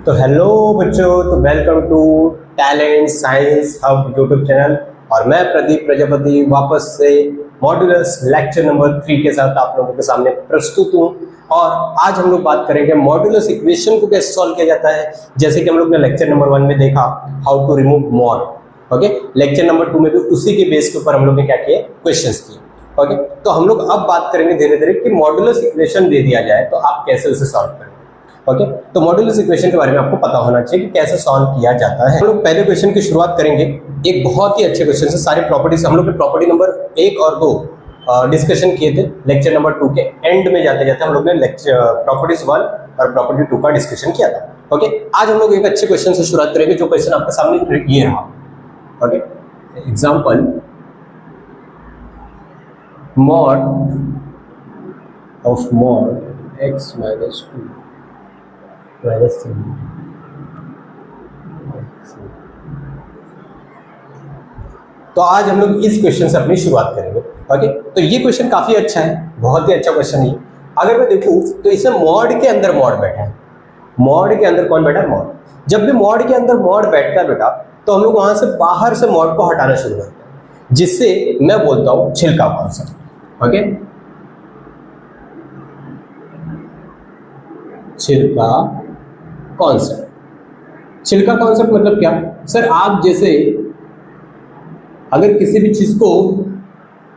तो हेलो बच्चों, तो welcome to talent science hub YouTube channel. और मैं प्रदीप प्रजापति वापस से मॉड्यूलस लेक्चर नंबर 3 के साथ आप लोगों के सामने प्रस्तुत हूँ। और आज हम लोग बात करेंगे मॉड्यूलस इक्वेशन को कैसे सॉल्व किया जाता है। जैसे कि हम लोग ने लेक्चर नंबर 1 में देखा how to remove mod, okay. Lecture number 2 में भी उसी के बेस के ऊपर हम लोग ने क्या किए, क्वेश्चंस किए, ओके। तो हम लोग अब बात करेंगे धीरे धीरे कि मॉड्यूलस इक्वेशन दे दिया जाए तो आप कैसे उसे सॉल्व करें, ओके। तो मॉड्यूलस इक्वेशन के बारे में आपको पता होना चाहिए कि कैसे सॉल्व किया जाता है। हम लोग पहले क्वेश्चन की शुरुआत करेंगे। एक बहुत ही अच्छे क्वेश्चन से सारी प्रॉपर्टीज हम लोग ने प्रॉपर्टी नंबर 1 और 2 डिस्कशन किए थे। लेक्चर नंबर 2 के एंड में जाते जाते हम लोग ने प्रॉपर्टीज 1 और प्रॉपर्टी 2 का डिस्कशन किया था, ओके। आज हम लोग एक अच्छे क्वेश्चन से शुरुआत करेंगे। जो क्वेश्चन आपके सामने ये रहा, okay. Example, mod of mod x minus 2 minus 3। तो आज हम लोग इस क्वेश्चन से अपनी शुरुआत करेंगे, ओके। तो ये क्वेश्चन काफी अच्छा है, बहुत ही अच्छा क्वेश्चन है। अगर मैं देखूं तो इसमें मॉड के अंदर मॉड बैठा है। मॉड के अंदर कौन बैठा है? मॉड। जब भी मॉड के अंदर मॉड बैठता है बेटा, तो हम लोग वहां से बाहर से मॉड को हटाना शुरू करते हैं, जिससे मैं बोलता हूं छिलका कॉन्सेप्ट, ओके। छिलका कॉन्सेप्ट। छिलका कॉन्सेप्ट मतलब क्या सर? आप जैसे अगर किसी भी चीज को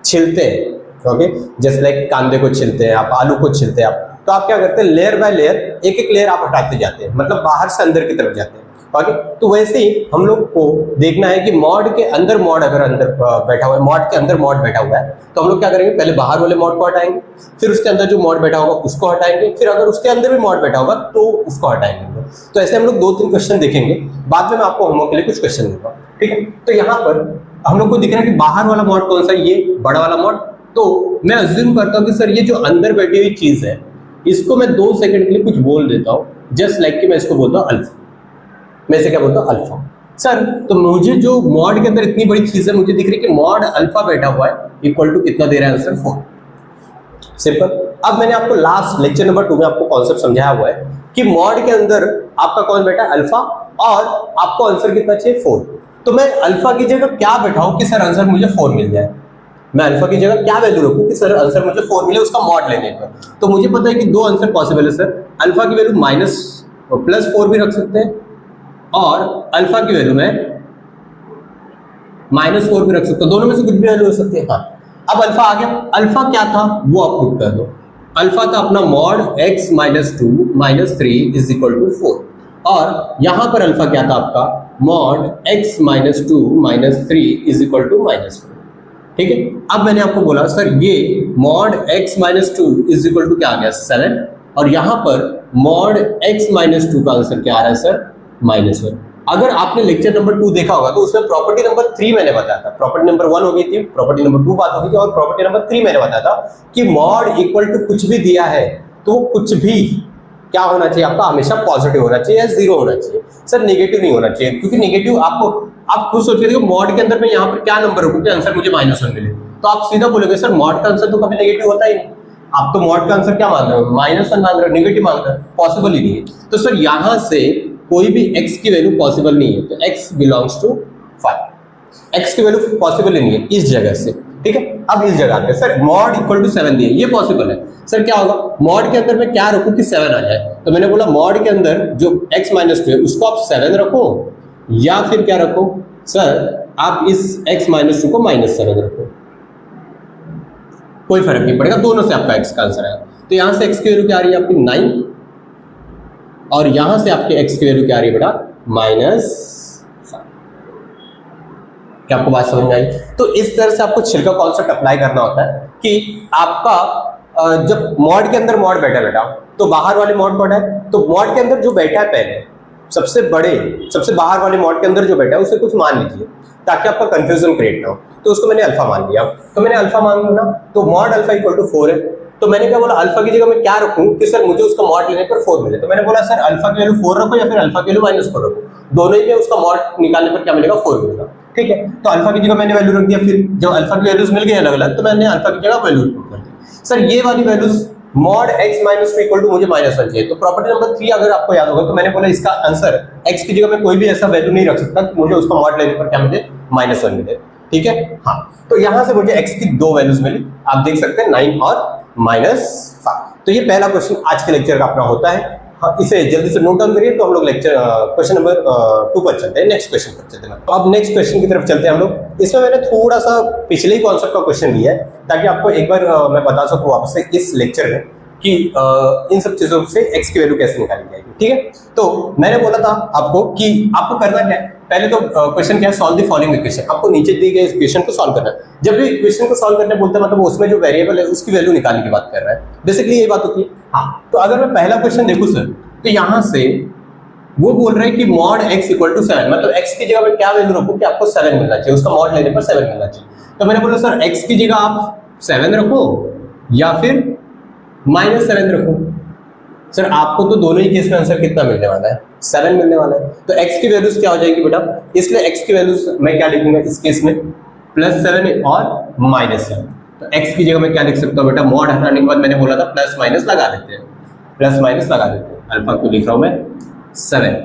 छिलते हैं, ओके, जैसे लाइक कांदे को छिलते हैं आप, आलू को छिलते हैं आप, तो आप क्या करते हैं? लेयर बाय लेयर, एक एक लेयर आप हटाते जाते हैं, मतलब बाहर से अंदर की तरफ जाते हैं, ओके। तो वैसे ही हम लोग को देखना है कि मॉड के अंदर मॉड अगर अंदर बैठा हुआ है, मॉड के अंदर मॉड बैठा हुआ है, तो हम लोग क्या करेंगे? पहले बाहर वाले मॉड को हटाएंगे, फिर उसके अंदर जो मॉड बैठा होगा उसको हटाएंगे, फिर अगर उसके अंदर भी मॉड बैठा होगा तो उसको हटाएंगे। तो ऐसे हम लोग 2-3 क्वेश्चन देखेंगे। बाद में मैं आपको होमवर्क के लिए कुछ क्वेश्चन दूंगा, ठीक है। तो यहाँ पर हम लोग को दिख रहा है कि बाहर वाला मॉड कौन सा है? ये बड़ा वाला मॉड। तो मैं अज्यूम करता हूँ कि सर ये जो अंदर बैठी हुई चीज है, इसको मैं 2 सेकंड के लिए कुछ बोल देता हूँ, जस्ट लाइक कि मैं इसको बोलता हूँ अल्फा। मैं इसे क्या बोलता हूँ? अल्फा। सर तो मुझे जो मॉड के अंदर इतनी बड़ी चीज है, मुझे दिख रही है कि मॉड अल्फा बैठा हुआ है, इक्वल टू कितना दे रहा है आंसर? 4। सिंपल। अब मैंने आपको लास्ट लेक्चर नंबर 2 में आपको कॉन्सेप्ट समझाया हुआ है कि मॉड के अंदर आपका कौन बैठा है? अल्फा। और आपको आंसर कितना चाहिए? 4। तो मैं अल्फा की जगह क्या बैठाऊं कि सर आंसर मुझे 4 मिल जाए? मैं अल्फा की जगह क्या वैल्यू रखूं कि सर आंसर मुझे 4 मिले उसका मॉड लेने पर? तो मुझे पता है कि 2 आंसर पॉसिबल है सर। अल्फा की वैल्यू +4 भी रख सकते हैं, और अल्फा की वैल्यू में -4 भी रख सकते हो। दोनों में से कुछ भी वैल्यू हो सकती है। हाँ, अब अल्फा आ गया। अल्फा क्या था वो आप पुट कर दो। अल्फा था अपना मॉड x - 2 - 3 = 4, और यहां पर अल्फा क्या था आपका? मॉड x - 2 - 3 = -4, ठीक है। अब मैंने आपको बोला सर ये मॉड x - 2 = क्या आ गया? 7, और यहां पर मॉड x - 2 का आंसर क्या आ रहा है सर? -1। अगर आपने लेक्चर नंबर 2 देखा होगा तो उसमें प्रॉपर्टी नंबर 3 मैंने बताया था। प्रॉपर्टी नंबर 1 हो गई थी, प्रॉपर्टी नंबर 2 बात हो गई थी, और प्रॉपर्टी नंबर 3 मैंने बताया था कि मॉड इक्वल टू कुछ भी दिया है तो कुछ भी क्या होना चाहिए आपका? हमेशा पॉजिटिव होना चाहिए या 0 होना चाहिए। सर नेगेटिव नहीं होना चाहिए, क्योंकि नेगेटिव आपको, आप खुद सोचिए देखो मॉड के अंदर मैं यहाँ पर क्या नंबर रखूं कि आंसर मुझे -1 मिले, तो आप सीधा बोलोगे सर मॉड का आंसर तो कभी नेगेटिव होता ही नहीं। आप तो मॉड का आंसर क्या मांग रहे हो? -1 मांग रहे हो, नेगेटिव मांग रहे हो, पॉसिबल ही नहीं है। तो सर यहां से कोई भी x की वैल्यू पॉसिबल नहीं है, तो x बिलोंग्स टू 5। x की वैल्यू पॉसिबल ही नहीं है इस जगह से, ठीक है। अब इस जगह पे सर मॉड इक्वल टू 7 दिए, ये पॉसिबल है। सर क्या होगा? मॉड के अंदर मैं क्या रखूं कि 7 आ जाए? तो मैंने बोला मॉड के अंदर जो x - 2 है उसको आप 7 रखो, या फिर क्या रखो सर? आप इस x - 2 को -7 रखो, कोई फर्क नहीं पड़ेगा, दोनों से आपका x का आंसर आएगा। तो यहां से x की वैल्यू क्या आ रही है आपकी? 9, और यहां से आपके x की वैल्यू क्या आ रही है बेटा? -5। क्या आपको बात समझ में आई? तो इस तरह से आपको छिलका कॉन्सेप्ट अप्लाई करना होता है कि आपका जब मॉड के अंदर मॉड बैठा बेटा, तो बाहर वाले मॉड कौन है? तो मॉड के अंदर जो बैठा है पहले सबसे बाहर वाले मॉड के अंदर जो बैठा है उसे कुछ मान लीजिए, ताकि आपका कंफ्यूजन क्रिएट ना हो। तो उसको मैंने अल्फा मान लिया। तो मैंने अल्फा मान लिया, तो मॉड अल्फा = 4 है। तो मैंने क्या बोला? अल्फा की जगह मैं क्या रखूं कि सर मुझे उसका मॉड लेने पर 4 मिले? तो मैंने बोला सर अल्फा की वैल्यू 4 रखो या फिर अल्फा की वैल्यू -4 रखो, दोनों ही में उसका मॉड निकालने पर क्या मिलेगा? 4 मिलेगा, ठीक है। तो अल्फा की जगह मैंने वैल्यू रख दिया। फिर जब अल्फा की वैल्यूज मिल गई अलग अलग, तो मैंने अल्फा की जगह वैल्यू पुट कर दी। सर ये वाली values mod x minus two equal to मुझे -1 चाहिए। तो प्रॉपर्टी नंबर 3 अगर आपको याद होगा तो मैंने बोला इसका आंसर x की जगह में कोई भी ऐसा वैल्यू नहीं रख सकता कि मुझे उसका मॉड लेने पर क्या मिले, -1 मिले। ठीक है, हाँ। तो यहां से मुझे x की दो वैल्यूज मिली, आप देख सकते हैं 9 और -5। तो ये पहला क्वेश्चन आज के लेक्चर का अपना होता है। हाँ, इसे जल्दी से नोट डाउन करिए। तो हम लोग लेक्चर क्वेश्चन नंबर 2 पर चलते हैं, नेक्स्ट क्वेश्चन पर चलते हैं। तो अब नेक्स्ट क्वेश्चन की तरफ चलते हैं हम लोग। इसमें मैंने थोड़ा सा पिछले ही कॉन्सेप्ट का क्वेश्चन लिया है ताकि आपको एक बार मैं बता सकूं वापस से इस लेक्चर में कि इन सब चीजों से x की वैल्यू कैसे निकाली जाएगी। ठीक है, तो मैंने बोला था आपको कि आपको करना क्या है, पहले तो क्वेश्चन क्या है, सॉल्व द फॉलोइंग इक्वेशन। आपको नीचे दी गई इक्वेशन को सॉल्व करना है। जब भी इक्वेशन को सॉल्व करने बोलते हैं मतलब उसमें जो वेरिएबल है उसकी वैल्यू निकालने की बात कर रहा है, बेसिकली ये बात होती है। हाँ, तो अगर मैं पहला क्वेश्चन देखूं सर, तो यहां से वो बोल रहे हैं कि मॉड x इक्वल टू 7, मतलब x की जगह पे क्या वैल्यू रखो कि आपको 7 मिलना चाहिए, उसका मॉड लेने पर 7 मिलना चाहिए। तो मैंने बोला सर x की जगह आप 7 रखो या फिर -7 रखो। सर आपको तो दोनों ही केस में आंसर कितना मिलने वाला है, 7 मिलने वाला है। तो x की वैल्यूज क्या हो जाएगी बेटा, इसलिए x की वैल्यूज मैं क्या लिखूंगा इस केस में, +7 और -7। तो x की जगह मैं क्या लिख सकता हूँ बेटा, मॉड हटाने के बाद मैंने बोला था प्लस माइनस लगा देते हैं, प्लस माइनस लगा देते हैं। अल्फा को लिख रहा हूं मैं 7।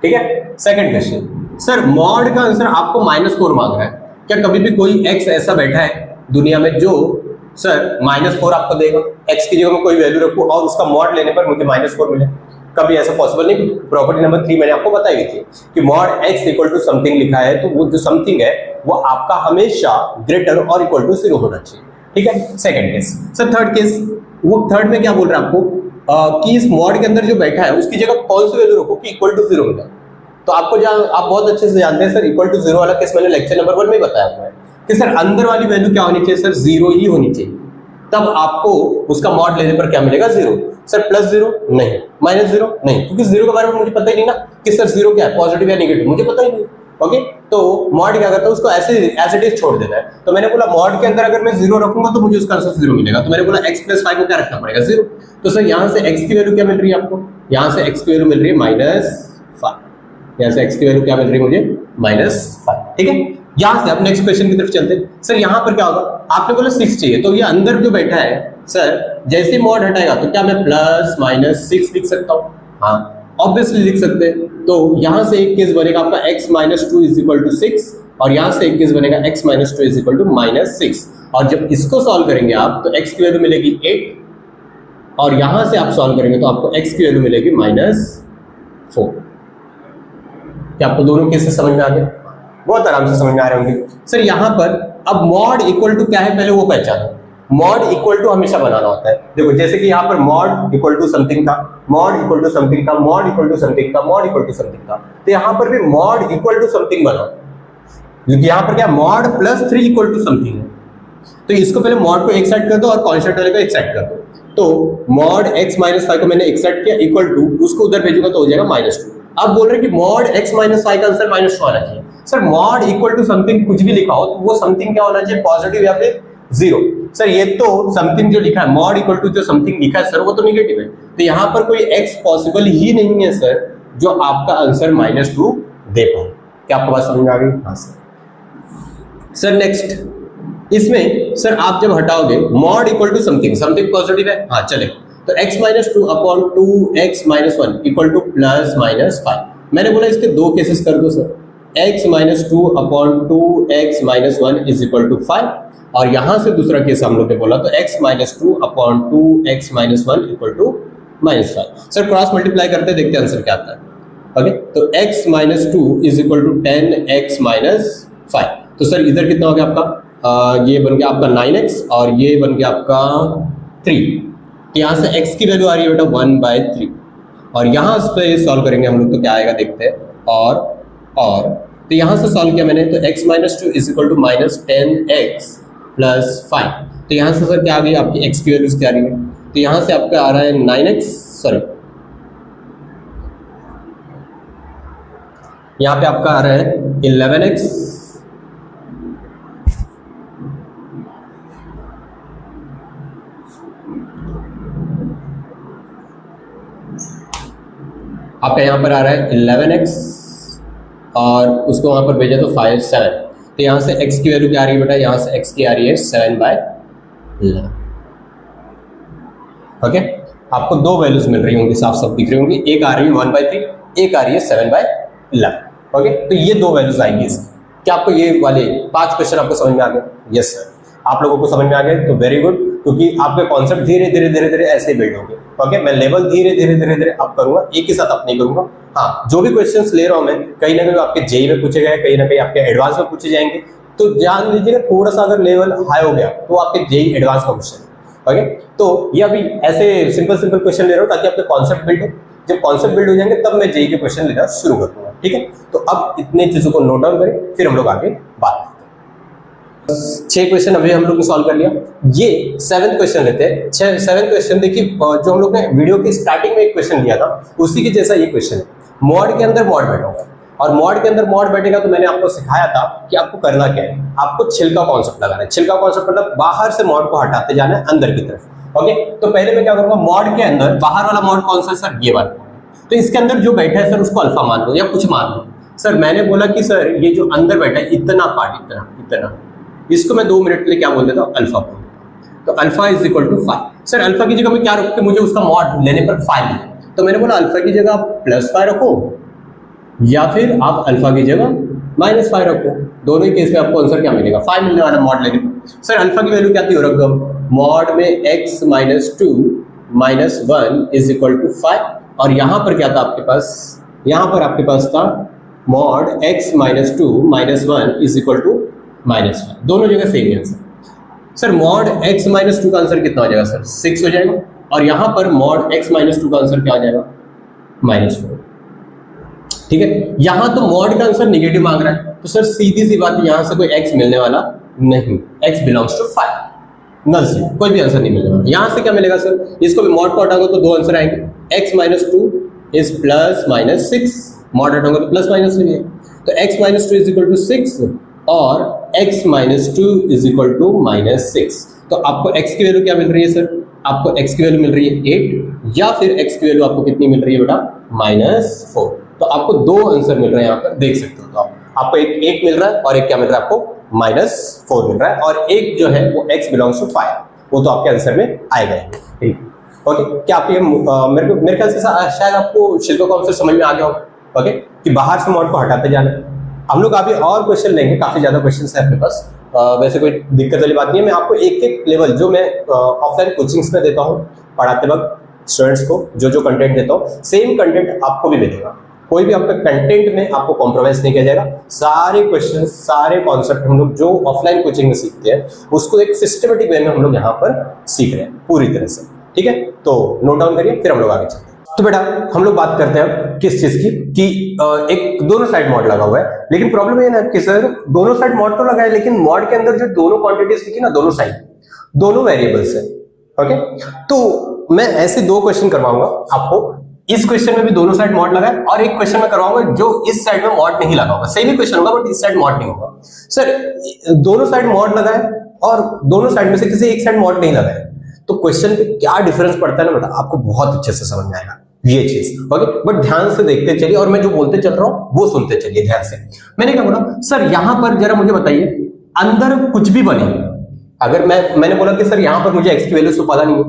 ठीक है, सेकंड क्वेश्चन, सर मॉड का आंसर आपको -4 मांग रहा है। क्या कभी भी कोई x ऐसा बैठा है दुनिया में जो सर -4 आपको देगा, x की जगह में कोई वैल्यू रखो और उसका मॉड लेने पर मुझे -4 मिले? कभी ऐसा पॉसिबल नहीं। प्रॉपर्टी नंबर 3 मैंने आपको बताई हुई थी कि mod x equal to something लिखा है तो वो जो समथिंग है वो आपका हमेशा ग्रेटर और इक्वल टू 0 होना चाहिए। ठीक है, second case. Sir third case, वो थर्ड में क्या बोल रहा है आपको कि इस मॉड के अंदर जो बैठा है उसकी जगह कौन सी वैल्यू रखो कि इक्वल टू 0 मिले? तो आपको आप बहुत अच्छे से जानते हैं सर, इक्वल टू 0 वाला केस मैंने लेक्चर नंबर 1 में बताया हुआ है कि सर अंदर वाली वैल्यू क्या होनी चाहिए, सर 0 ही होनी चाहिए। तब आपको उसका मॉड लेने पर क्या मिलेगा, 0। सर +0 नहीं, -0 नहीं, क्योंकि 0 के बारे में मुझे पता ही नहीं ना कि सर 0 क्या है, पॉजिटिव या नेगेटिव, मुझे पता ही नहीं। ओके, तो मॉड क्या करता है, उसको ऐसे एज इट इज छोड़ देता है। तो मैंने बोला मॉड के अंदर अगर मैं 0 रखूंगा तो मुझे उसका आंसर 0 मिलेगा। तो मैंने बोला x + 5 को क्या रखना पड़ेगा, 0। तो सर यहाँ से x की वैल्यू क्या मिल रही है आपको, यहाँ से x की वैल्यू मिल रही है -5, यहाँ से x की वैल्यू क्या मिल रही है मुझे, -5। ठीक है, यहाँ से अब नेक्स्ट क्वेश्चन की तरफ चलते हैं। सर यहाँ पर क्या होगा, आपने बोला 6 चाहिए, तो ये अंदर जो बैठा है सर जैसे मॉड हटाएगा तो क्या मैं +-6 लिख सकता हूँ? हाँ, ऑब्वियसली लिख सकते हैं। तो यहाँ से एक केस बनेगा आपका x - 2 = 6 और यहाँ से एक केस बनेगा x - 2 = -6। और जब इसको सॉल्व करेंगे आप तो x की वैल्यू मिलेगी 8 और यहाँ से आप सॉल्व करेंगे तो आपको x की वैल्यू मिलेगी -4। क्या आपको दोनों केसेस समझ में आ गए? बहुत आराम से समझ में आ रहे होंगे। सर यहाँ पर अब मॉड इक्वल टू क्या है पहले वो पहचानो। मॉड इक्वल टू हमेशा बनाना होता है। देखो जैसे कि यहाँ पर मॉड इक्वल टू समथिंग था, मॉड इक्वल टू समथिंग था, मॉड इक्वल टू समथिंग था, मॉड इक्वल टू समथिंग था, तो यहाँ पर भी मॉड इक्वल टू समथिंग बनाओ। यहाँ पर क्या मॉड +3 इक्वल टू समथिंग है, तो इसको पहले मॉड को एक साइड कर दो और कॉन्स्टेंट वाले को एक साइड कर दो। तो मॉड x - 5 को मैंने एक साइड किया इक्वल टू, उसको उधर भेजूंगा तो हो जाएगा -2। अब बोल रहे हैं कि मॉड x - 5 का आंसर -2 आना चाहिए। Sir mod equal to something कुछ भी लिखा हो तो वो समथिंग क्या होना चाहिए, पॉजिटिव या फिर 0। सर ये तो समथिंग जो लिखा है मॉड इक्वल टू जो समथिंग लिखा है सर वो तो नेगेटिव है, तो यहाँ पर कोई x पॉसिबल ही नहीं है सर जो आपका आंसर -2 दे पाए। क्या आपको बात समझ में आ गई? हाँ सर नेक्स्ट, इसमें सर आप जब हटाओगे mod equal to something, something positive है, हाँ चले, तो x - 2 / 2x - 1 इक्वल टू +-5। मैंने बोला इसके दो केसेस कर दो सर, x - 2 / 2x - 1 = 5 और यहाँ से दूसरा केस हम लोग ने बोला तो x - 2 / 2x - 1 = -5। Sir cross multiply करते देखते आंसर क्या आता है। ओके, तो x - 2 = 10x - 5। तो सर इधर कितना हो गया आपका, ये बन गया आपका 9x और ये बन गया आपका 3। यहाँ से x की वैल्यू आ रही है बेटा 1/3 और यहाँ पे सॉल्व करेंगे हम लोग तो क्या आएगा देखते हैं। और तो यहाँ से सॉल्व किया मैंने तो x - 2 = -10x + 5। तो यहाँ से सर क्या आ गई आपकी x की वैल्यूज क्या आ रही है, तो यहाँ से आपका आ रहा है 9x, सॉरी यहाँ पे आपका आ रहा है 11x आपका यहाँ पर आ रहा है 11x और उसको वहाँ पर भेजा तो 7। तो यहाँ से x की वैल्यू क्या आ रही है बेटा, यहाँ से x की आ रही है 7/11। ओके, आपको दो वैल्यूज मिल रही होंगी, साफ साफ दिख रही होंगी, एक आ रही है 1/3, एक आ रही है 7/11। ओके, तो ये दो वैल्यूज आएंगी इसकी। क्या आपको ये वाले 5 क्वेश्चन आपको समझ में आ गए? यस सर, आप लोगों को समझ में आ गए तो वेरी गुड, क्योंकि आपके कॉन्सेप्ट धीरे धीरे धीरे धीरे ऐसे बिल्ड होंगे। ओके, मैं लेवल धीरे धीरे धीरे धीरे अप करूंगा, एक ही साथ अप नहीं करूंगा। हाँ, जो भी क्वेश्चंस ले रहा हूं मैं, कहीं ना कहीं आपके जेई में पूछे गए, कहीं ना कहीं आपके एडवांस में पूछे जाएंगे, तो जान लीजिएगा थोड़ा सा अगर लेवल हाई हो गया तो आपके जेई एडवांस का क्वेश्चन। ओके, तो ये अभी ऐसे सिंपल सिंपल क्वेश्चन ले रहा हूँ ताकि आपके कॉन्सेप्ट बिल्ड हो। जब कॉन्सेप्ट बिल्ड हो जाएंगे तब मैं जेई के क्वेश्चन लेना शुरू कर दूंगा। ठीक है, तो अब इतने चीजों को नोट डाउन करें, फिर हम लोग आगे बात करते हैं। 6 क्वेश्चन अभी हम लोग ने सॉल्व कर लिया। ये 7th क्वेश्चन लेते हैं। 7th क्वेश्चन देखिए, जो हम लोग ने वीडियो के स्टार्टिंग में एक क्वेश्चन लिया था उसी के जैसा ये क्वेश्चन है। मॉड के अंदर मॉड बैठा होगा, और मॉड के अंदर मॉड बैठेगा तो मैंने आपको सिखाया था कि आपको करना क्या है, आपको छिलका कॉन्सेप्ट लगाना है। छिलका कॉन्सेप्ट मतलब बाहर से मॉड को हटाते जाना है अंदर की तरफ। ओके, तो पहले मैं क्या करूंगा, मॉड के अंदर बाहर वाला मॉड कौन सा है सर? ये वाला। तो इसके अंदर जो बैठा है सर उसको अल्फा मान लो या कुछ मान लो। सर मैंने बोला कि सर ये जो अंदर बैठा है इतना पार्ट, इतना इतना, इसको मैं 2 मिनट के लिए क्या बोल देता हूँ? अल्फा बोल देता हूँ। तो alpha is equal to 5। Sir alpha की जगह मैं क्या रखूँ कि मुझे उसका मॉड लेने पर 5 मिले? तो मैंने बोला अल्फा की जगह आप +5 रखो या फिर आप अल्फा की जगह -5 रखो। दोनों ही केस में आपको आंसर क्या मिलेगा? 5 मिलने वाला मॉड लेने पर। सर अल्फा की वैल्यू क्या थी? रख दो, मॉड में x - 2 - 1 इज इक्वल टू 5। और यहां पर क्या था आपके पास? यहां पर आपके पास था mod x - 2 - 1 is equal to -5। दोनों जगह same answer. Sir mod x - 2 का आंसर कितना हो जाएगा? सर 6 हो जाएगा। और यहां पर मॉड x - 2 का आंसर क्या हो जाएगा? -4। ठीक है, यहां तो मॉड का आंसर नेगेटिव मांग रहा है, तो सर सीधी सी बात है यहां से कोई x मिलने वाला नहीं। x बिलोंग्स टू 5, नल से कोई भी आंसर नहीं मिलने वाला। यहां से क्या मिलेगा सर? इसको भी मॉड को हटाओगे तो 2 आंसर आएंगे। x - 2 इज +-6, मॉड हटाओगे तो प्लस नहीं है, तो x - 2 इज इक्वल टू 6 और x - 2 इज इक्वल टू -6। तो आपको x की वैल्यू क्या मिल रही है सर? आपको x की वैल्यू मिल रही है 8, या फिर x की वैल्यू आपको कितनी मिल रही है बेटा? -4। तो आपको 2 आंसर मिल रहे हैं, यहाँ पर देख सकते हो। तो आपको एक 8 मिल रहा है और एक क्या मिल रहा है आपको? -4 मिल रहा है, और एक जो है वो x बिलोंग्स टू 5, वो तो आपके आंसर में आएगा। ठीक, ओके, क्या आप ये मेरे ख्याल से शायद आपको छिलका कॉन्सेप्ट समझ में आ गया होगा। ओके, कि बाहर से मॉड को हटाते जाना। हम लोग अभी और क्वेश्चन लेंगे, काफी ज्यादा क्वेश्चन है अपने पास। वैसे कोई दिक्कत वाली बात नहीं है। मैं आपको एक लेवल जो मैं ऑफलाइन कोचिंग्स में देता हूँ पढ़ाते वक्त स्टूडेंट्स को, जो कंटेंट देता हूँ, सेम कंटेंट आपको भी मिलेगा। कोई भी आपका कंटेंट में आपको कॉम्प्रोमाइज नहीं किया जाएगा। सारे क्वेश्चन, सारे कॉन्सेप्ट हम लोग जो ऑफलाइन कोचिंग में सीखते हैं उसको एक सिस्टमेटिक वे में हम लोग यहाँ पर सीख रहे हैं पूरी तरह से। ठीक है, तो नोट डाउन करिए, फिर हम लोग आगे चलते हैं। तो बेटा हम लोग बात करते हैं किस चीज की, कि एक दोनों साइड मॉड लगा हुआ है, लेकिन प्रॉब्लम ये ना कि सर दोनों साइड मॉड तो लगा है, लेकिन मॉड के अंदर जो दोनों क्वांटिटीज लिखी ना, दोनों साइड, दोनों वेरिएबल्स है। ओके, तो मैं ऐसे 2 क्वेश्चन करवाऊंगा आपको। इस क्वेश्चन में भी दोनों साइड मॉड लगा है, और एक क्वेश्चन में करवाऊंगा जो इस साइड में मॉड नहीं लगा होगा। सेम ही क्वेश्चन होगा बट इस साइड मॉड नहीं होगा। सर दोनों साइड मॉड लगा है और दोनों साइड में से किसी एक साइड मॉड नहीं लगा है, तो क्वेश्चन पे क्या डिफरेंस पड़ता है ना बेटा, आपको बहुत अच्छे से समझ में आएगा ये चीज। ओके, बट ध्यान से देखते चलिए, और मैं जो बोलते चल रहा हूं वो सुनते चलिए ध्यान से। मैंने क्या बोला सर? यहां पर जरा मुझे बताइए, अंदर कुछ भी बने, अगर मैंने बोला कि सर यहां पर मुझे x की वैल्यू तो पता नहीं है,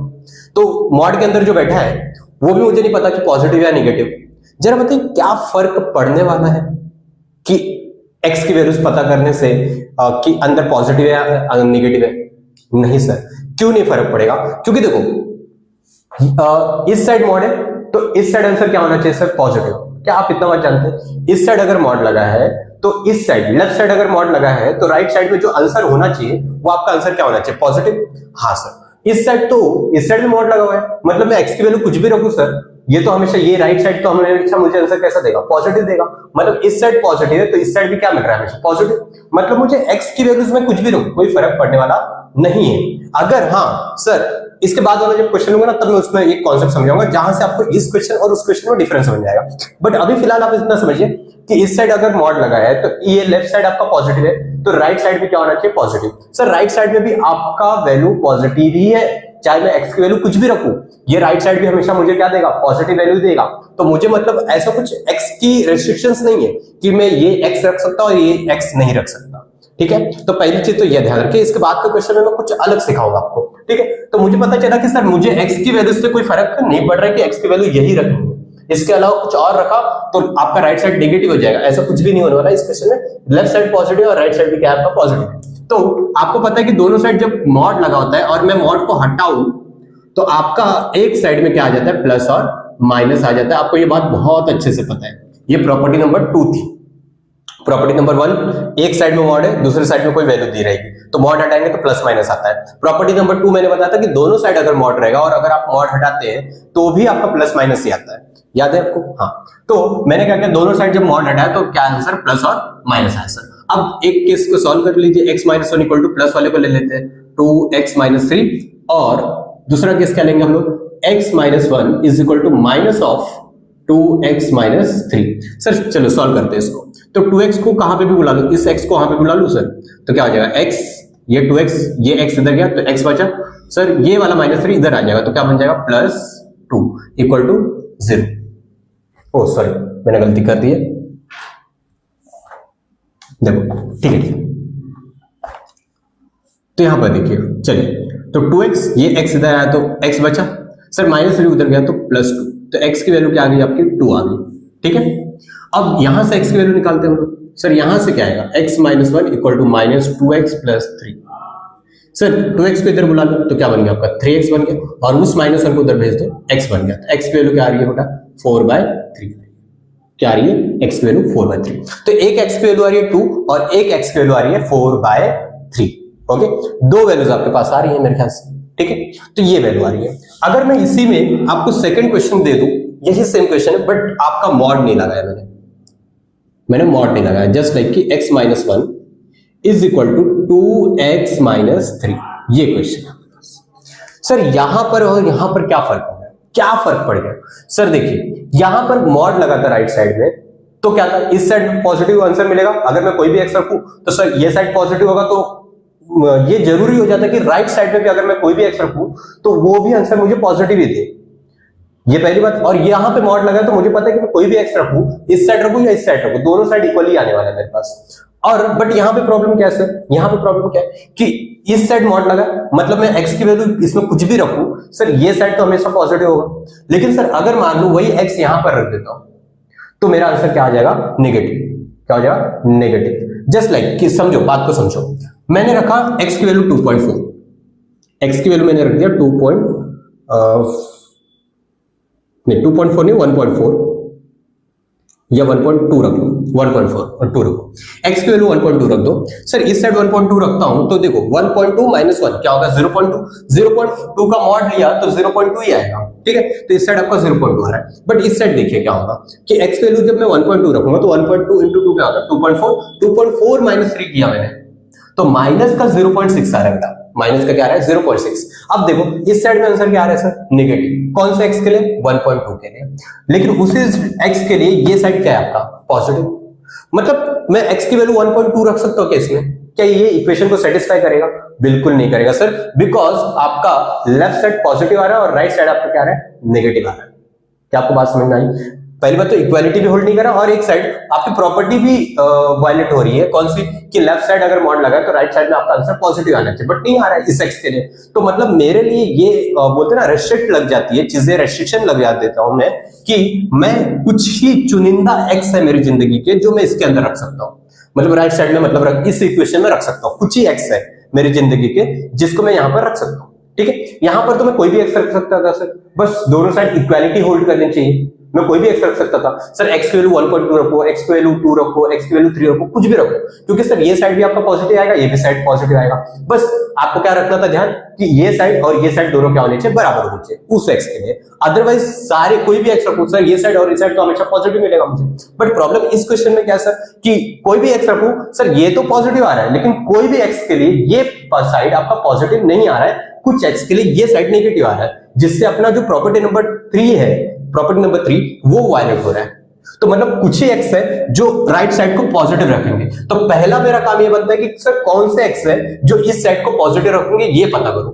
तो मॉड के अंदर जो बैठा है वो भी मुझे नहीं पता कि पॉजिटिव या नेगेटिव। जरा बताइए क्या फर्क पड़ने वाला है कि x की वैल्यूज पता करने से कि अंदर पॉजिटिव या नेगेटिव है? नहीं सर, क्यों नहीं फर्क पड़ेगा? क्योंकि देखो इस साइड मॉड है तो इस साइड आंसर क्या होना चाहिए सर? पॉजिटिव। क्या आप इतना बात जानते हैं? इस साइड अगर मॉड लगा है तो इस साइड, लेफ्ट साइड अगर मॉड लगा है तो राइट साइड में जो आंसर होना चाहिए वो आपका आंसर क्या होना चाहिए? पॉजिटिव। हाँ सर, इस साइड में मॉड लगा हुआ है, मतलब मैं x की वैल्यू कुछ भी रखूं सर, ये तो हमेशा, ये राइट साइड तो हमेशा मुझे आंसर कैसा देगा? पॉजिटिव देगा। मतलब इस साइड पॉजिटिव है तो इस साइड भी क्या मिल रहा है? हमेशा पॉजिटिव। मतलब मुझे x की वैल्यूज में कुछ भी रखूं, कोई फर्क पड़ने वाला नहीं है। अगर हाँ सर, इसके बाद वाला जब क्वेश्चन होगा ना, तब मैं उसमें एक कॉन्सेप्ट समझाऊंगा जहां से आपको इस क्वेश्चन और उस क्वेश्चन में डिफरेंस समझ जाएगा। बट अभी फिलहाल आप इतना समझिए कि इस साइड अगर मॉड लगा है तो ये लेफ्ट साइड आपका पॉजिटिव है, तो राइट साइड भी क्या होना चाहिए? पॉजिटिव। सर राइट साइड में भी आपका वैल्यू पॉजिटिव ही है, चाहे मैं x की वैल्यू कुछ भी रखूं, ये राइट साइड भी हमेशा मुझे क्या देगा? पॉजिटिव वैल्यू देगा। तो मुझे मतलब ऐसा कुछ x की रेस्ट्रिक्शंस नहीं है कि मैं ये x रख सकता हूं और ये x नहीं रख सकता। ठीक है, तो पहली चीज तो ये ध्यान रखिए। इसके बाद के क्वेश्चन में मैं कुछ अलग सिखाऊंगा आपको, ठीक है। तो मुझे पता चला कि सर मुझे x की वैल्यू से कोई फर्क नहीं पड़ रहा है कि x की वैल्यू यही रखनी है, इसके अलावा कुछ और रखा तो आपका राइट साइड नेगेटिव हो जाएगा। ऐसा कुछ भी नहीं होने वाला इस क्वेश्चन में। लेफ्ट साइड पॉजिटिव और राइट साइड भी क्या है आपका पॉजिटिव। तो आपको पता है कि दोनों साइड जब मॉड लगा होता है और मैं मॉड को हटाऊं तो आपका एक साइड में क्या आ जाता है, प्लस और माइनस आ जाता है। आपको ये बात बहुत अच्छे से पता है। ये प्रॉपर्टी नंबर 2 थी। प्रॉपर्टी नंबर 1, एक साइड में मॉड है, दूसरे साइड में कोई वैल्यू दी रहेगी, तो मॉड हटाएंगे तो प्लस माइनस आता है। प्रॉपर्टी नंबर 2 मैंने बताया था कि दोनों साइड अगर मॉड रहेगा और अगर आप मॉड हटाते हैं तो भी आपका प्लस माइनस ही आता है। याद है आपको? हाँ, तो मैंने क्या किया, दोनों साइड जब मॉड हटाया तो क्या आंसर, प्लस और माइनस आंसर। अब एक केस को सॉल्व कर लीजिए। x minus 1 equal two plus वाले को ले लेते हैं, 2x माइनस 3, और दूसरा केस क्या लेंगे हम लोग, x minus 1 is equal to minus of 2x minus 3। Sir चलो सॉल्व करते हैं इसको। तो 2x को कहां पे भी बुला लो, इस x को वहां पे बुला लो सर, तो क्या हो जाएगा, x, ये 2x, ये x इधर गया तो x बचा। सर ये वाला माइनस 3 इधर आ जाएगा तो क्या बन जाएगा, plus 2 equal to 0। Oh sorry, मैंने गलती कर दी है, देखो ठीक है ठीक। तो यहां पर देखिए, चलिए, तो 2x, ये x इधर आया तो x बचा। सर माइनस 3 उधर गया तो प्लस 2, तो x की वैल्यू क्या आ गई आपकी, 2 आ गई, ठीक है। अब यहां से x की वैल्यू निकालते हैं हम लोग। सर यहां से क्या आएगा, x minus 1 equal to minus 2x plus 3। Sir 2x को इधर बुला लो तो क्या बन गया आपका, 3x बन गया, और उस माइनस 1 को उधर भेज दो, x बन गया। तो x की वैल्यू क्या आ रही है बेटा, 4/3। क्या आ रही है, x की वैल्यू 4/3। तो एक x की वैल्यू आ रही है 2 और एक x की वैल्यू आ रही है 4/3। ओके, दो वैल्यूज आपके पास आ रही है मेरे ख्याल से, ठीक है। तो ये वैल्यू आ रही है। अगर मैं इसी में आपको सेकंड क्वेश्चन दे दूं, यही सेम क्वेश्चन है बट आपका मॉड नहीं लगाया मैंने मॉड नहीं लगाया, जस्ट लाइक कि x minus 1 is equal to 2x minus 3, ये क्वेश्चन है आपके पास। सर यहां पर और यहां पर क्या फर्क होगा, क्या फर्क पड़ गया। सर देखिए, यहां पर मॉड लगा था राइट साइड में, तो क्या था, इस साइड में पॉजिटिव आंसर मिलेगा। अगर मैं कोई भी x रखूं तो सर ये साइड पॉजिटिव होगा, तो ये जरूरी हो जाता है कि राइट साइड में भी अगर मैं कोई भी x रखूं तो वो भी आंसर मुझे पॉजिटिव ही दे, ये पहली बात। और यहां पे मॉड लगा तो मुझे पता है कि मैं कोई भी x रखूं, इस साइड रखूं या इस साइड रखूं, दोनों साइड इक्वली आने वाला है मेरे पास। और बट यहां पे प्रॉब्लम क्या है सर, यहां पे प्रॉब्लम क्या है कि इस साइड मॉड लगा, मतलब मैं x की वैल्यू इसमें कुछ भी रखूं, सर ये साइड तो हमेशा पॉजिटिव होगा। लेकिन सर अगर मान लो वही x यहां पर रख देता हूं तो मेरा आंसर क्या आ जाएगा, नेगेटिव। क्या हो जाएगा, नेगेटिव। जस्ट लाइक कि समझो, बात को समझो, मैंने रखा x की वैल्यू 2.4, x की वैल्यू मैंने रख दिया 2.4 नहीं 1.4 या 1.2 रख लो, 1.4 और 2 रखो, x की वैल्यू 1.2 रख दो। सर इस साइड 1.2 रखता हूं तो देखो 1.2 माइनस 1 क्या होगा, 0.2। 0.2 का मॉड लिया तो 0.2 ही आएगा, ठीक है। तो इस साइड आपका 0.2 आ रहा है, बट इस साइड देखिए क्या होगा कि x की वैल्यू जब मैं 1.2 रखूंगा तो 1.2 इंटू 2 क्या होगा, 2.4। 2.4 माइनस 3 किया मैंने तो माइनस का 0.6 आ रहा है बेटा, माइनस का क्या आ रहा है, 0.6। अब देखो इस साइड में आंसर क्या आ रहा है सर, नेगेटिव। कौन से x के लिए, 1.2 के लिए। लेकिन उसी x के लिए ये साइड क्या है आपका, पॉजिटिव। मतलब मैं x की वैल्यू 1.2 रख सकता हूं क्या इसमें, क्या ये इक्वेशन को सेटिस्फाई करेगा, बिल्कुल नहीं करेगा सर, बिकॉज आपका लेफ्ट साइड पॉजिटिव आ रहा है और राइट साइड आपका क्या आ रहा है, नेगेटिव आ रहा है। क्या आपको बात समझ में आई? पहली बात तो इक्वालिटी भी होल्ड नहीं कर रहा और एक साइड आपकी प्रॉपर्टी भी वायलेट हो रही है। कौन सी, कि लेफ्ट साइड अगर मॉड लगा है तो राइट साइड में आपका आंसर पॉजिटिव आना चाहिए, बट नहीं आ रहा है इस एक्स के लिए। तो मतलब मेरे लिए ये बोलते हैं ना, रेस्ट्रिक्ट लग जाती है चीजें, रेस्ट्रिक्शन लग देता हूं मैं कि मैं कुछ ही चुनिंदा एक्स है मेरी जिंदगी के जो मैं इसके अंदर रख सकता हूँ, मतलब राइट साइड में, मतलब इस इक्वेशन में रख सकता हूँ। कुछ ही एक्स है मेरी जिंदगी के जिसको मैं यहां पर रख सकता हूँ, ठीक है। यहां पर तो मैं कोई भी एक्स रख सकता था सर, बस दोनों साइड इक्वालिटी होल्ड करनी चाहिए, मैं कोई भी एक्स रख सकता था। सर एक्स की वैल्यू 1.2 रखो, एक्स की वैल्यू 2 रखो, एक्स की वैल्यू 3 रखो, कुछ भी रखो, क्योंकि सर ये साइड भी आपका पॉजिटिव आएगा, ये भी साइड पॉजिटिव आएगा। बस आपको क्या रखना था ध्यान कि ये साइड और ये साइड दोनों क्या होने चाहिए, बराबर होने चाहिए उस एक्स के लिए। अदरवाइज सारे कोई भी एक्स रखो सर, ये साइड और ये साइड तो हमेशा पॉजिटिव मिलेगा मुझे। बट प्रॉब्लम इस क्वेश्चन में क्या सर कि कोई भी एक्स रखो सर, ये तो पॉजिटिव आ रहा है, लेकिन कोई भी एक्स के लिए ये साइड आपका पॉजिटिव नहीं आ रहा है, कुछ एक्स के लिए ये साइड नेगेटिव आ रहा है, जिससे अपना जो प्रॉपर्टी नंबर 3 है, प्रॉपर्टी नंबर 3 वो वायलेट हो रहा है। तो मतलब कुछ ही एक्स है जो राइट साइड को पॉजिटिव रखेंगे। तो पहला मेरा काम ये बनता है कि सर कौन से एक्स है जो इस साइड को पॉजिटिव रखेंगे, ये पता करो।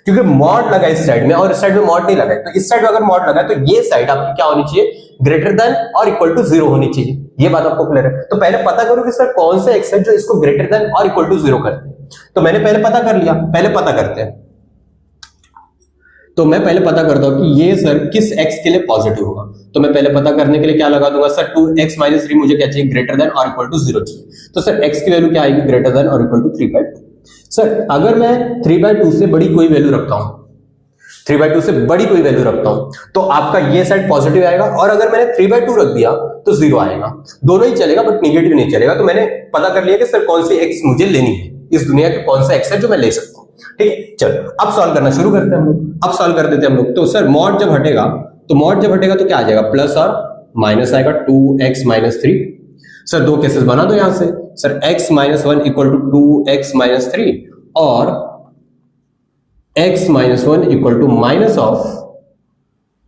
क्योंकि मॉड लगा इस साइड में और इस साइड में मॉड नहीं लगा है, तो इस साइड में अगर मॉड लगा है तो ये साइड आपकी क्या होनी चाहिए, ग्रेटर देन और इक्वल टू 0 होनी चाहिए। ये बात आपको क्लियर है। तो पहले पता करो कि सर कौन से एक्स है जो इसको ग्रेटर देन और इक्वल टू 0 करते हैं। तो मैंने पहले पता कर लिया, पहले पता करते हैं। तो मैं पहले पता करता हूं कि ये सर किस x के लिए पॉजिटिव होगा। तो मैं पहले पता करने के लिए क्या लगा दूंगा, सर 2x माइनस 3 मुझे क्या चाहिए, ग्रेटर देन और इक्वल टू 0 चाहिए। तो सर x की वैल्यू क्या आएगी, ग्रेटर देन और इक्वल टू 3/2। सर अगर मैं 3/2 से बड़ी कोई वैल्यू रखता हूं, 3/2 से बड़ी कोई वैल्यू रखता हूं, तो आपका ये साइड पॉजिटिव आएगा, और अगर मैंने 3/2 रख दिया तो 0 आएगा। दोनों ही चलेगा बट निगेटिव नहीं चलेगा। तो मैंने पता कर लिया कि सर कौन सी x मुझे लेनी है, इस दुनिया के कौन सा x है जो मैं ले सकता हूं। ठीक है, चलो अब सॉल्व करना शुरू करते हैं हम लोग। अब सॉल्व कर देते हैं हम लोग। तो सर मॉड जब हटेगा, तो मॉड जब हटेगा तो क्या आ जाएगा, प्लस और माइनस आएगा, 2x माइनस 3। सर दो केसेस बना दो यहां से, sir x minus 1 equal to 2x minus 3 और x minus 1 equal to minus of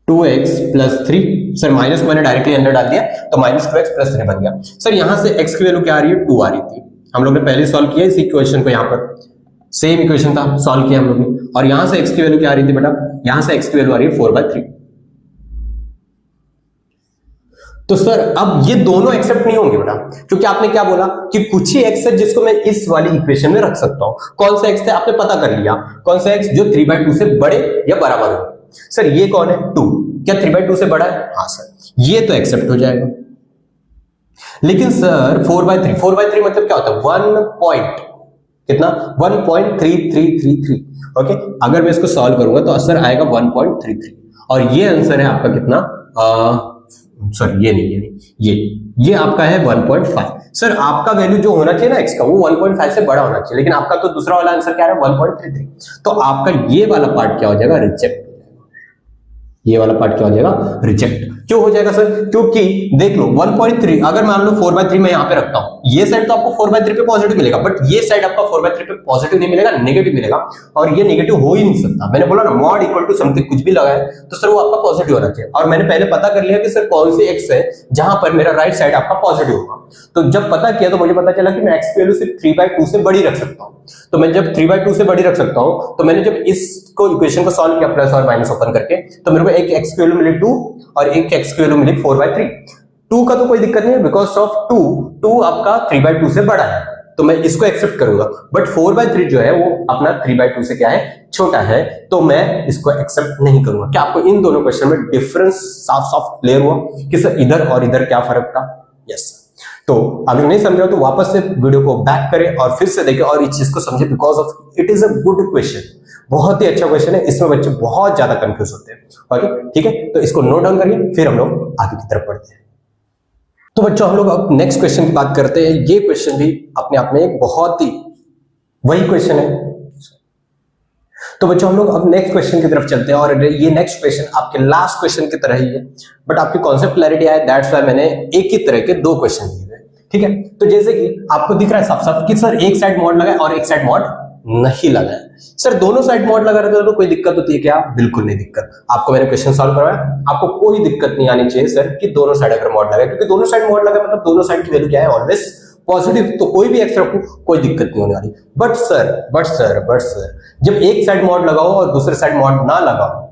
2x plus 3। Sir minus मैंने डायरेक्टली अंदर डाल दिया तो माइनस 2x प्लस 3 बन गया। सर यहां से x की वैल्यू क्या आ रही है, 2 आ रही थी। हम लोग ने पहले सॉल्व किया इस इक्वेशन को, यहां पर सेम इक्वेशन था, सॉल्व किया हम लोग ने। और यहां से x की वैल्यू क्या आ रही थी बेटा, यहां से x की वैल्यू आ रही है 4/3। तो सर अब ये दोनों एक्सेप्ट नहीं होंगे बेटा, क्योंकि आपने क्या बोला कि कुछ ही x है जिसको मैं इस वाली इक्वेशन में रख सकता हूं। कौन सा x थे आपने पता कर लिया, कौन सा x जो 3/2 से बड़े या बराबर हो। सर ये कौन है, 2, क्या 3/2 से बड़ा है, हाँ सर, ये तो एक्सेप्ट हो जाएगा। लेकिन सर 4/3 मतलब क्या होता है, 1 पॉइंट कितना, 1.3333। ओके, अगर मैं इसको सॉल्व करूंगा तो आंसर आएगा 1.33, और ये आंसर है आपका कितना, सॉरी ये नहीं, ये आपका है 1.5। सर आपका वैल्यू जो होना चाहिए ना x का, वो 1.5 से बड़ा होना चाहिए, लेकिन आपका तो दूसरा वाला आंसर क्या है, 1.33। तो आपका ये वाला पार्ट क्या हो जाएगा, रिजेक्ट। ये वाला पार्ट क्या हो जाएगा, रिजेक्ट। क्यों हो जाएगा सर, क्योंकि देख लो 1.3 अगर मान लो 4/3 मैं यहां पे रखता हूं, ये साइड तो आपको 4/3 पे पॉजिटिव मिलेगा, बट ये साइड आपका 4/3 पे पॉजिटिव नहीं मिलेगा, नेगेटिव मिलेगा। और ये नेगेटिव हो ही नहीं सकता। मैंने बोला ना मॉड इक्वल टू समथिंग कुछ भी लगा है तो सर वो आपका पॉजिटिव होना चाहिए। और मैंने पहले पता कर लिया कि सर कौन सी एक्स है जहां पर मेरा राइट साइड आपका पॉजिटिव होगा। तो जब पता किया तो मुझे पता चला कि मैं एक्स की वैल्यू सिर्फ 3/2 से बड़ी रख सकता हूं। तो मैं जब 3/2 से बड़ी रख सकता हूं, तो मैंने जब इसको इक्वेशन को सॉल्व किया प्लस और माइनस ओपन करके, तो मेरे को एक एक्स की वैल्यू मिली 2 और एक एक्स की वैल्यू मिली 4/3। 2 का तो कोई दिक्कत नहीं है, बिकॉज ऑफ 2 आपका 3/2 से बड़ा है, तो मैं इसको एक्सेप्ट करूंगा। बट 4/3 जो है वो अपना 3/2 से क्या है, छोटा है, तो मैं इसको एक्सेप्ट नहीं करूंगा। क्या आपको इन दोनों क्वेश्चन में डिफरेंस साफ साफ क्लियर हुआ कि सर इधर और इधर क्या फर्क था? यस। तो अगर नहीं समझ रहे तो वापस से वीडियो को बैक करें और फिर से देखें और इस चीज को समझे, because of it is a good question, बहुत ही अच्छा क्वेश्चन है। इसमें बच्चे बहुत ज्यादा कंफ्यूज होते हैं। ओके ठीक है, तो इसको नोट डाउन करिए, फिर हम लोग आगे की तरफ बढ़ते हैं। तो बच्चों हम लोग अब नेक्स्ट क्वेश्चन की बात करते हैं। ये क्वेश्चन भी अपने आप में एक बहुत ही वही क्वेश्चन है। तो बच्चों हम लोग अब नेक्स्ट क्वेश्चन की तरफ चलते हैं, और ये नेक्स्ट क्वेश्चन आपके लास्ट क्वेश्चन की तरह ही है, बट आपकी कॉन्सेप्ट क्लैरिटी आए, दैट्स व्हाई मैंने एक ही तरह के 2 क्वेश्चन दिए हैं। ठीक है, तो जैसे कि आपको दिख रहा है साफ साफ कि सर एक साइड मॉड लगा है और एक साइड मॉड नहीं लगा है। सर दोनों साइड मॉड लगा रहता है तो कोई दिक्कत होती है क्या? बिल्कुल नहीं दिक्कत। आपको मैंने क्वेश्चन सॉल्व करवाया, आपको कोई दिक्कत नहीं आनी चाहिए सर कि दोनों साइड अगर मॉड लगा है, क्योंकि दोनों साइड मॉड लगा मतलब दोनों साइड की वैल्यू क्या है, ऑलवेज पॉजिटिव। तो कोई भी एक्स रखो कोई दिक्कत नहीं होने वाली। बट सर जब एक साइड मॉड लगाओ और दूसरे साइड मॉड ना लगाओ,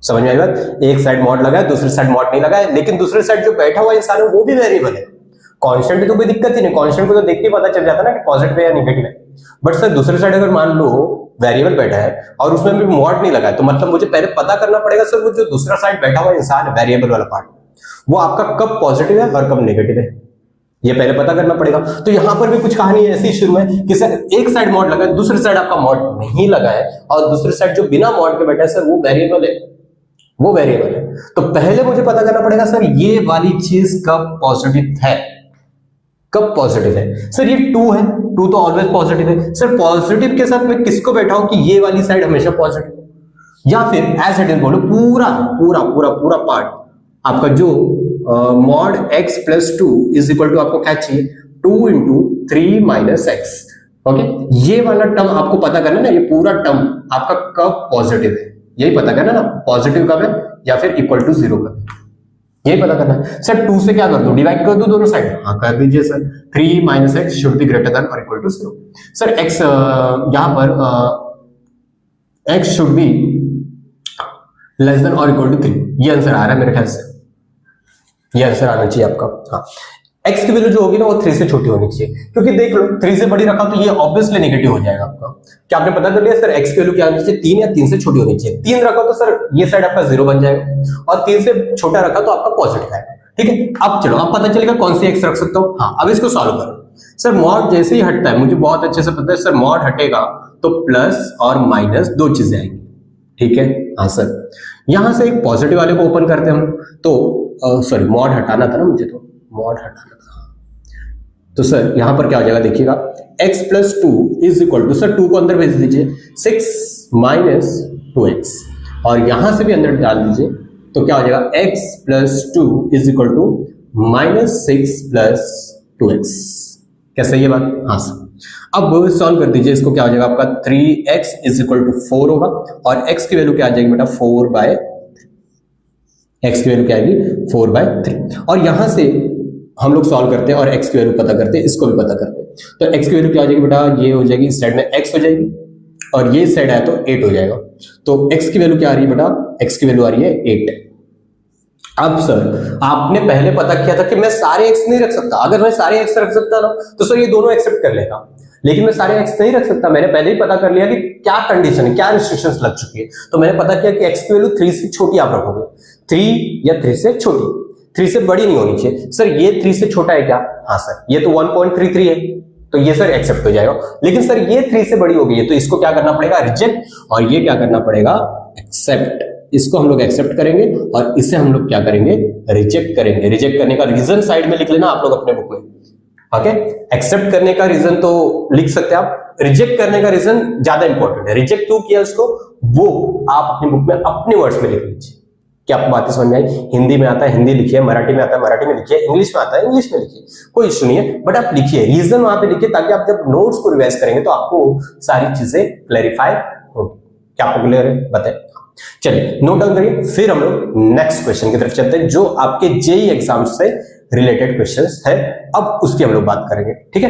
समझ में आई बात? एक साइड मॉड लगा है दूसरी साइड मॉड नहीं लगा है, लेकिन दूसरे साइड जो बैठा हुआ इंसान है वो भी वेरिएबल है। कांस्टेंट तो कोई दिक्कत ही नहीं, कांस्टेंट को तो देख के पता चल जाता ना कि पॉजिटिव है या नेगेटिव है। बट सर दूसरे साइड अगर मान लो वेरिएबल बैठा है और उसमें भी मॉड नहीं लगा है, तो मतलब मुझे पहले पता करना पड़ेगा सर वो जो दूसरा साइड बैठा हुआ इंसान है, वेरिएबल वाला पार्ट, वो आपका कब पॉजिटिव है और कब नेगेटिव है, ये पहले पता करना पड़ेगा। तो यहां पर भी कुछ कहानी ऐसी शुरू है कि सर एक साइड मॉड लगा है, दूसरी साइड आपका मॉड नहीं लगा है, और दूसरी साइड जो बिना मॉड के बैठा है सर वो वेरिएबल है, वो वेरिएबल है। तो पहले मुझे पता करना पड़ेगा सर ये वाली चीज कब पॉजिटिव है, कब पॉजिटिव है। सर ये 2 है, 2 तो ऑलवेज पॉजिटिव है। सर पॉजिटिव के साथ मैं किसको बैठा हूं कि ये वाली साइड हमेशा पॉजिटिव, या फिर एज इट इज बोलो पूरा पार्ट आपका जो mod x plus 2 is equal to आपको क्या चाहिए, 2 इंटू 3 माइनस एक्स। ओके, ये वाला टर्म आपको पता करना ना, ये पूरा टर्म आपका कब पॉजिटिव है, यही पता करना ना, पॉजिटिव कब है या फिर इक्वल टू 0 कब, यही पता करना है। सर 2 से क्या कर दो, डिवाइड कर दो दोनों साइड, हाँ कर दीजिए sir. 3 minus x should be greater than और इक्वल टू 0। सर x यहां पर x should be less than और इक्वल टू 3। ये आंसर आ रहा है मेरे ख्याल से, ये आंसर आना चाहिए आपका। हाँ, x की वैल्यू जो होगी ना वो 3 से छोटी होनी चाहिए, क्योंकि देख लो 3 से बड़ी रखा तो ये ऑब्वियसली नेगेटिव हो जाएगा आपका। क्या आपने पता कर लिया सर x की वैल्यू क्या होनी चाहिए? 3 या 3 से छोटी होनी चाहिए। 3 रखा तो सर ये साइड आपका 0 बन जाएगा, और 3 से छोटा रखा तो आपका पॉजिटिव आएगा। ठीक है, अब चलो अब पता चलेगा कौन सी x रख सकता हूं। हाँ, अब इसको सॉल्व करो। सर मॉड जैसे ही हटता है, मुझे बहुत अच्छे से पता है सर, मॉड हटेगा तो प्लस और माइनस दो चीजें आएंगी। ठीक है, हाँ सर, यहां से एक पॉजिटिव वाले को ओपन करते हैं हम, तो सॉरी मॉड हटाना था ना मुझे, तो मॉड हटाना था। तो सर यहां पर क्या हो जाएगा देखिएगा, x plus 2 is equal to, sir 2 को अंदर भेज दीजिए, 6 माइनस 2x, और यहां से भी अंदर डाल दीजिए, तो क्या हो जाएगा x plus 2 is equal to minus 6 plus 2x। कैसे ये बात? हाँ सर। अब सॉल्व कर दीजिए इसको, क्या हो जाएगा आपका 3x इज इक्वल टू 4 होगा, और x की वैल्यू क्या आ जाएगी बेटा 4/3। x की वैल्यू क्या आएगी 4/3, और यहां से हम लोग सॉल्व करते हैं और x की वैल्यू पता करते हैं, इसको भी पता करते हैं। तो x की वैल्यू क्या हो जाएगी बेटा, ये हो जाएगी इस साइड में x हो जाएगी, और ये साइड आया तो 8 हो जाएगा। तो x की वैल्यू क्या आ रही है बेटा, x की वैल्यू आ रही है 8। अब सर आपने पहले पता किया था कि मैं सारे x नहीं रख सकता, अगर मैं सारे x रख सकता ना तो सर ये दोनों एक्सेप्ट कर लेता, लेकिन मैं सारे x नहीं रख सकता। मैंने पहले ही पता कर लिया कि क्या कंडीशन है, क्या रिस्ट्रिक्शंस लग चुकी है। तो मैंने पता किया कि x की वैल्यू 3 से छोटी आप रखोगे, 3 या 3 से छोटी, 3 से बड़ी नहीं होनी चाहिए। सर ये 3 से छोटा है क्या? हाँ सर, ये तो 1.33 है, तो ये सर एक्सेप्ट हो जाएगा। लेकिन सर ये 3 से बड़ी हो गई है, तो इसको क्या करना पड़ेगा, रिजेक्ट, और ये क्या करना पड़ेगा, एक्सेप्ट। इसको हम लोग एक्सेप्ट करेंगे और इसे हम लोग क्या करेंगे, रिजेक्ट करेंगे। रिजेक्ट करने का रीजन साइड में लिख लेना आप लोग अपने बुक में। ओके, एक्सेप्ट करने का रीजन तो लिख सकते हैं आप, रिजेक्ट करने का रीजन ज्यादा इंपॉर्टेंट है। रिजेक्ट क्यों किया उसको, वो आप अपनी बुक में अपने वर्ड्स में लिख लीजिए। क्या आपको बातें समझ में आई? हिंदी में आता है हिंदी लिखिए, मराठी में आता है मराठी में लिखिए, इंग्लिश में आता है इंग्लिश में लिखिए, कोई इशू नहीं है, बट आप लिखिए, रीजन वहां पे लिखिए, ताकि आप जब नोट्स को रिवाइज करेंगे तो आपको सारी चीजें क्लैरिफाई होगी। क्या आपको क्लियर है? बताएं। चलिए नोट डाउन करिए, फिर हम लोग नेक्स्ट क्वेश्चन की तरफ चलते हैं, जो आपके जेईई एग्जाम से रिलेटेड क्वेश्चंस है। अब उसकी हम लोग बात करेंगे, ठीक है।